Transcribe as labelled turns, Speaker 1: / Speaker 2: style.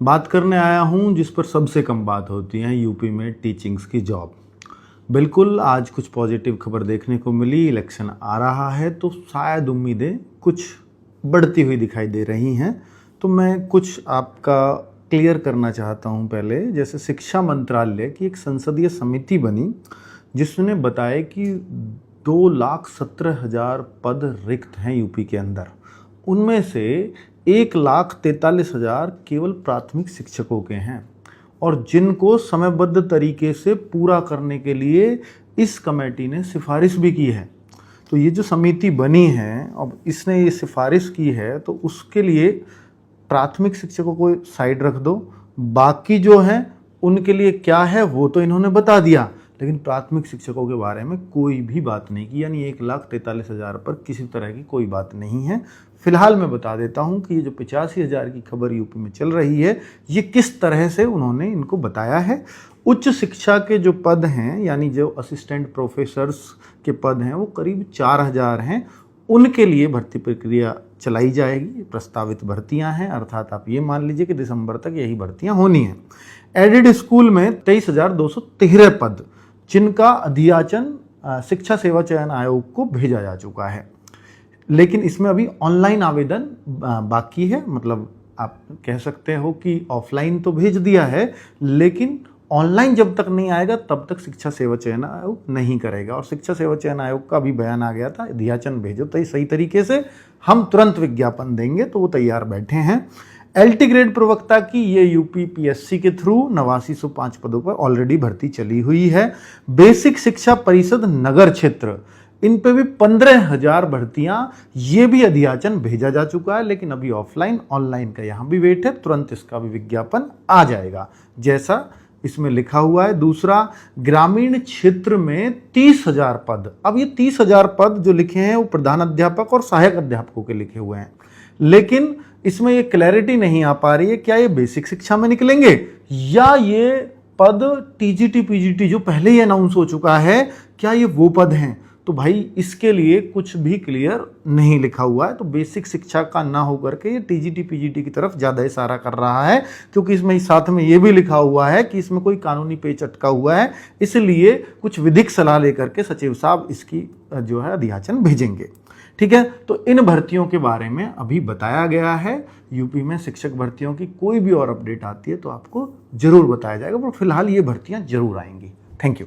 Speaker 1: बात करने आया हूं जिस पर सबसे कम बात होती है, यूपी में टीचिंग्स की जॉब। बिल्कुल आज कुछ पॉजिटिव खबर देखने को मिली, इलेक्शन आ रहा है तो शायद उम्मीदें कुछ बढ़ती हुई दिखाई दे रही हैं। तो मैं कुछ आपका क्लियर करना चाहता हूं। पहले जैसे शिक्षा मंत्रालय की एक संसदीय समिति बनी जिसने बताया कि 2,17,000 पद रिक्त हैं यूपी के अंदर। उनमें से 1,43,000 केवल प्राथमिक शिक्षकों के हैं और जिनको समयबद्ध तरीके से पूरा करने के लिए इस कमेटी ने सिफारिश भी की है। तो ये जो समिति बनी है, अब इसने ये सिफारिश की है तो उसके लिए प्राथमिक शिक्षकों को साइड रख दो, बाकी जो हैं उनके लिए क्या है वो तो इन्होंने बता दिया, लेकिन प्राथमिक शिक्षकों के बारे में कोई भी बात नहीं की। यानी 1,43,000 पर किसी तरह की कोई बात नहीं है। फिलहाल मैं बता देता हूं कि ये जो 85,000 की खबर यूपी में चल रही है, ये किस तरह से उन्होंने इनको बताया है। उच्च शिक्षा के जो पद हैं, यानी जो असिस्टेंट प्रोफेसर्स के पद हैं, वो करीब 4,000 हैं। उनके लिए भर्ती प्रक्रिया चलाई जाएगी। प्रस्तावित भर्तियां हैं, अर्थात आप ये मान लीजिए कि दिसंबर तक यही भर्तियां होनी हैं। एडेड स्कूल में 23,213 पद, जिनका अधियाचन शिक्षा सेवा चयन आयोग को भेजा जा चुका है, लेकिन इसमें अभी ऑनलाइन आवेदन बाकी है। मतलब आप कह सकते हो कि ऑफलाइन तो भेज दिया है, लेकिन ऑनलाइन जब तक नहीं आएगा तब तक शिक्षा सेवा चयन आयोग नहीं करेगा। और शिक्षा सेवा चयन आयोग का भी बयान आ गया था, अधियाचन भेजो तो सही तरीके से, हम तुरंत विज्ञापन देंगे, तो वो तैयार बैठे हैं। एलटी ग्रेड प्रवक्ता की ये यूपी पीएससी के थ्रू 8905 पदों पर ऑलरेडी भर्ती चली हुई है। बेसिक शिक्षा परिषद नगर क्षेत्र, इन पे भी 15,000 भर्तियां, ये भी अधियाचन भेजा जा चुका है, लेकिन अभी ऑफलाइन ऑनलाइन का यहां भी वेट है, तुरंत इसका भी विज्ञापन आ जाएगा जैसा इसमें लिखा हुआ है। दूसरा, ग्रामीण क्षेत्र में 30,000 पद। अब ये 30,000 पद जो लिखे हैं वो प्रधान अध्यापक और सहायक अध्यापकों के लिखे हुए हैं, लेकिन इसमें ये क्लैरिटी नहीं आ पा रही है क्या ये बेसिक शिक्षा में निकलेंगे या ये पद टीजीटी पीजीटी जो पहले ही अनाउंस हो चुका है, क्या ये वो पद हैं। तो भाई इसके लिए कुछ भी क्लियर नहीं लिखा हुआ है। तो बेसिक शिक्षा का ना होकर के ये टीजीटी पीजीटी की तरफ ज़्यादा इशारा कर रहा है, क्योंकि इसमें साथ में ये भी लिखा हुआ है कि इसमें कोई कानूनी पेच अटका हुआ है, इसलिए कुछ विधिक सलाह लेकर के सचिव साहब इसकी जो है अधियाचन भेजेंगे। ठीक है, तो इन भर्तियों के बारे में अभी बताया गया है। यूपी में शिक्षक भर्तियों की कोई भी और अपडेट आती है तो आपको जरूर बताया जाएगा, पर फिलहाल ये भर्तियां जरूर आएंगी। Thank you.